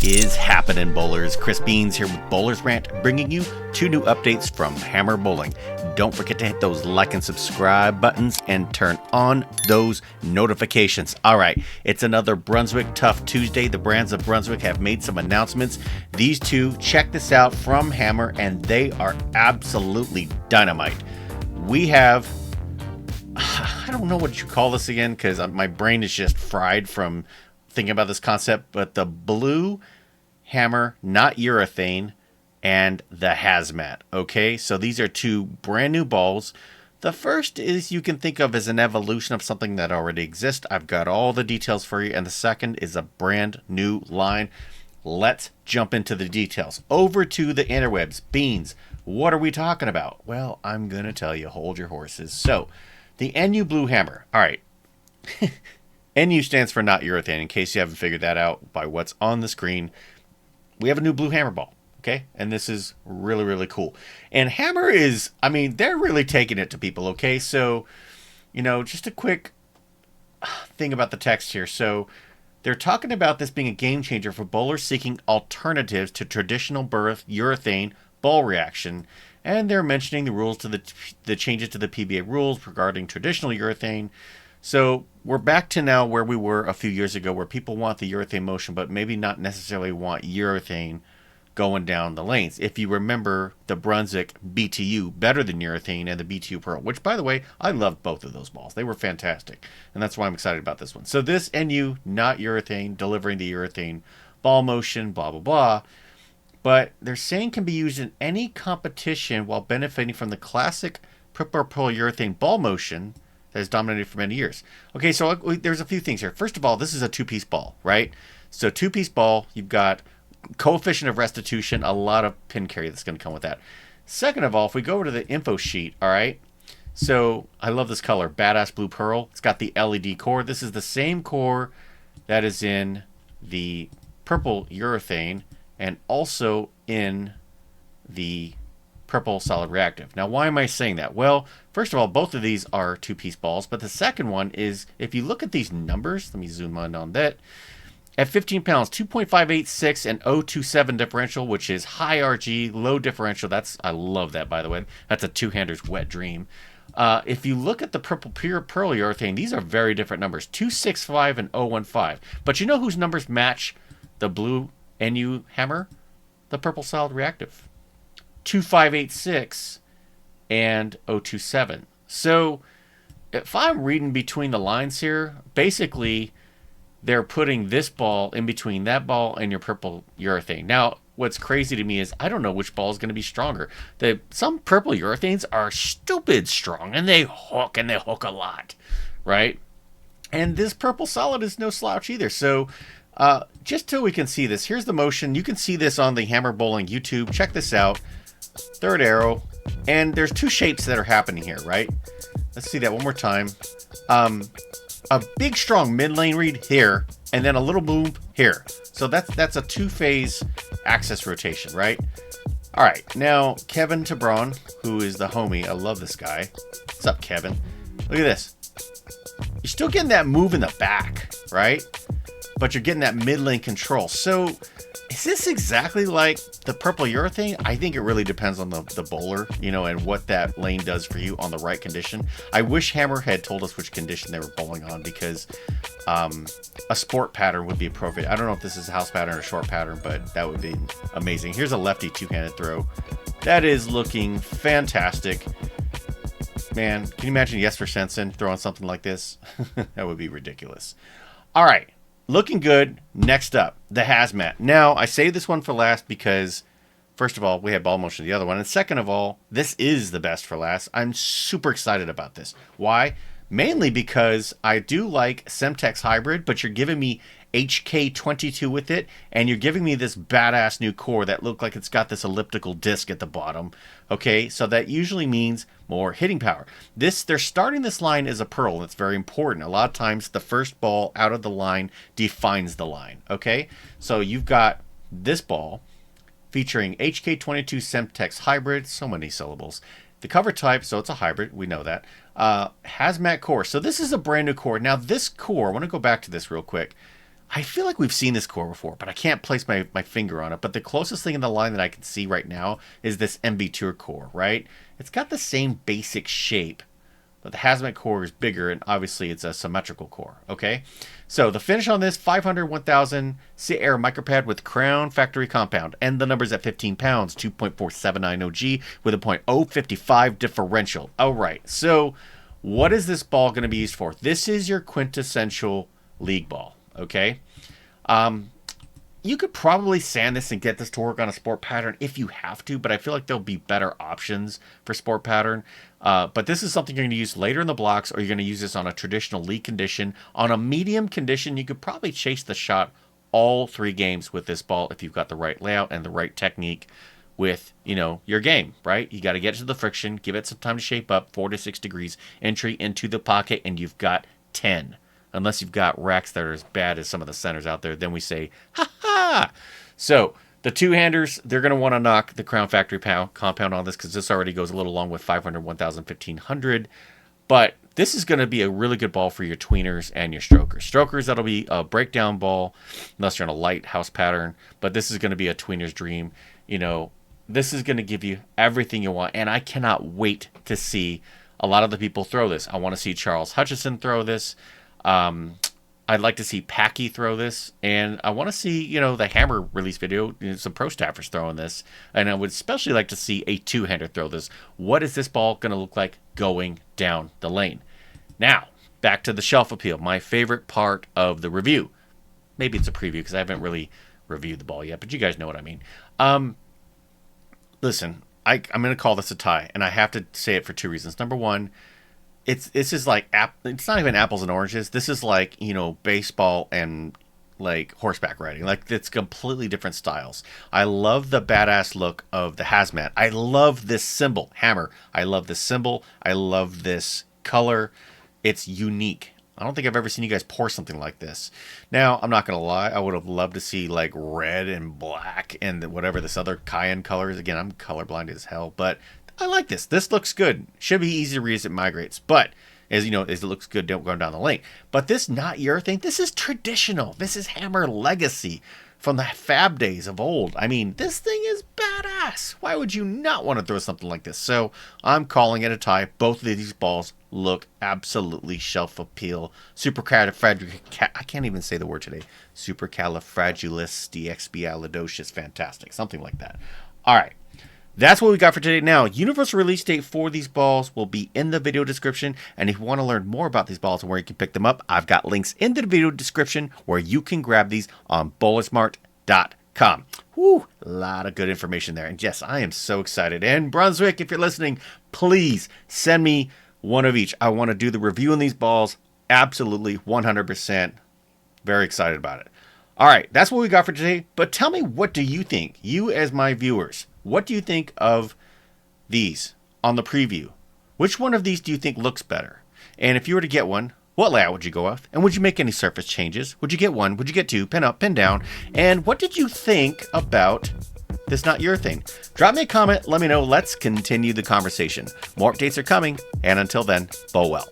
is happening, bowlers? Chris Beans here with Bowlers Rant, bringing you 2 new updates from Hammer Bowling. Don't forget to hit those like and subscribe buttons and turn on those notifications. All right, it's another Brunswick Tough Tuesday. The brands of Brunswick have made some announcements. These 2, check this out, from Hammer, and they are absolutely dynamite. We have, I don't know what you call this again, because my brain is just fried from thinking about this concept, but the blue hammer, not urethane, and the Hazmat. Okay, so these are 2 brand new balls. The first is you can think of as an evolution of something that already exists. I've got all the details for you. And the second is a brand new line. Let's jump into the details. Over to the interwebs. Beans, what are we talking about? Well, I'm going to tell you. Hold your horses. So, the NU Blue Hammer. All right. NU stands for not urethane, in case you haven't figured that out by what's on the screen. We have a new blue hammer ball, okay? And this is really, really cool. And Hammer is, I mean, they're really taking it to people, okay? So, just a quick thing about the text here. So, they're talking about this being a game changer for bowlers seeking alternatives to traditional birth urethane ball reaction. And they're mentioning the rules to the changes to the PBA rules regarding traditional urethane. So we're back to now where we were a few years ago, where people want the urethane motion, but maybe not necessarily want urethane going down the lanes. If you remember the Brunswick BTU, better than urethane, and the BTU Pearl, which, by the way, I loved both of those balls. They were fantastic, and that's why I'm excited about this one. So this NU, not urethane, delivering the urethane ball motion, blah, blah, blah. But they're saying can be used in any competition while benefiting from the classic purple urethane ball motion that has dominated for many years. Okay, so there's a few things here. First of all, this is a 2-piece ball, right? So 2-piece ball, you've got coefficient of restitution, a lot of pin carry that's going to come with that. Second of all, if we go over to the info sheet, all right, so I love this color, Badass Blue Pearl. It's got the LED core. This is the same core that is in the purple urethane and also in the purple solid reactive. Now, why am I saying that? Well, first of all, both of these are 2-piece balls, but the second one is, if you look at these numbers, let me zoom in on that. At 15 pounds, 2.586 and 0.27 differential, which is high RG, low differential. I love that, by the way. That's a two-hander's wet dream. If you look at the purple pure pearl urethane, these are very different numbers, 265 and 015. But you know whose numbers match the blue NU hammer? The purple solid reactive. 2586 and 027. So if I'm reading between the lines here, basically they're putting this ball in between that ball and your purple urethane. Now, what's crazy to me is I don't know which ball is going to be stronger. Some purple urethanes are stupid strong, and they hook a lot, right? And this purple solid is no slouch either. So just till we can see this, here's the motion. You can see this on the Hammer Bowling YouTube. Check this out. Third arrow, and there's 2 shapes that are happening here, right? Let's see that one more time. A big strong mid lane read here, and then a little boom here. So that's a 2-phase axis rotation, right? All right, now Kevin Tabron, who is the homie, I love this guy. What's up, Kevin? Look at this. You're still getting that move in the back, right? But you're getting that mid lane control. So is this exactly like the purple urethane? I think it really depends on the bowler, and what that lane does for you on the right condition. I wish Hammer had told us which condition they were bowling on, because a sport pattern would be appropriate. I don't know if this is a house pattern or short pattern, but that would be amazing. Here's a lefty 2-handed throw. That is looking fantastic. Man, can you imagine Jesper Svensson throwing something like this? That would be ridiculous. All right. Looking good. Next up, the Hazmat. Now, I saved this one for last because, first of all, we had ball motion the other one. And second of all, this is the best for last. I'm super excited about this. Why? Mainly because I do like Semtex Hybrid, but you're giving me HK22 with it, and you're giving me this badass new core that look like it's got this elliptical disc at the bottom. Okay, so that usually means more hitting power. They're starting this line as a pearl. That's very important. A lot of times the first ball out of the line defines the line. Okay, so you've got this ball featuring HK22 Semtex Hybrid, so many syllables. The cover type, so it's a hybrid, we know that. Hazmat core. So this is a brand new core. Now this core, I want to go back to this real quick. I feel like we've seen this core before, but I can't place my finger on it. But the closest thing in the line that I can see right now is this MB Tour core, right? It's got the same basic shape, but the Hazmat core is bigger, and obviously it's a symmetrical core, okay? So the finish on this, 500, 1000 Sea Air micropad with Crown factory compound. And the number's at 15 pounds, 2.479 OG with a .055 differential. All right, so what is this ball going to be used for? This is your quintessential league ball, okay? You could probably sand this and get this to work on a sport pattern if you have to, but I feel like there'll be better options for sport pattern. But this is something you're going to use later in the blocks, or you're going to use this on a traditional league condition. On a medium condition, you could probably chase the shot all 3 games with this ball if you've got the right layout and the right technique with, your game, right? You got to get to the friction, give it some time to shape up, 4 to 6 degrees, entry into the pocket, and you've got 10. Unless you've got racks that are as bad as some of the centers out there, then we say, ha ha! So, the two-handers, they're going to want to knock the Crown Factory compound on this because this already goes a little long with 500, 1000, 1500. But this is going to be a really good ball for your tweeners and your strokers. Strokers, that'll be a breakdown ball, unless you're in a light house pattern. But this is going to be a tweener's dream. This is going to give you everything you want. And I cannot wait to see a lot of the people throw this. I want to see Charles Hutchison throw this. I'd like to see Packy throw this, and I want to see, the Hammer release video, some pro staffers throwing this, and I would especially like to see a two-hander throw this. What is this ball going to look like going down the lane? Now, back to the shelf appeal, my favorite part of the review. Maybe it's a preview because I haven't really reviewed the ball yet, but you guys know what I mean. Listen, I'm going to call this a tie, and I have to say it for 2 reasons. Number one, it's just like, it's not even apples and oranges. This is like, baseball and like horseback riding. Like, it's completely different styles. I love the badass look of the Hazmat. I love this symbol, hammer. I love this symbol. I love this color. It's unique. I don't think I've ever seen you guys pour something like this. Now, I'm not going to lie. I would have loved to see like red and black and whatever this other cayenne color is. Again, I'm colorblind as hell, but I like this. This looks good. Should be easy to read as it migrates. But, as it looks good going down the lane. But this not your thing. This is traditional. This is Hammer legacy from the Fab days of old. I mean, this thing is badass. Why would you not want to throw something like this? So, I'm calling it a tie. Both of these balls look absolutely shelf appeal. I can't even say the word today. Supercalifragilisticexpialidocious. Fantastic. Something like that. All right. That's what we got for today. Now, universal release date for these balls will be in the video description. And if you want to learn more about these balls and where you can pick them up, I've got links in the video description where you can grab these on bowlersmart.com. Whew, a lot of good information there. And yes, I am so excited. And Brunswick, if you're listening, please send me one of each. I want to do the review on these balls. Absolutely, 100%. Very excited about it. All right, that's what we got for today. But tell me, what do you think? You as my viewers, what do you think of these on the preview? Which one of these do you think looks better? And if you were to get one, what layout would you go with? And would you make any surface changes? Would you get one? Would you get two? Pin up, pin down? And what did you think about this not your thing? Drop me a comment. Let me know. Let's continue the conversation. More updates are coming. And until then, bowl well.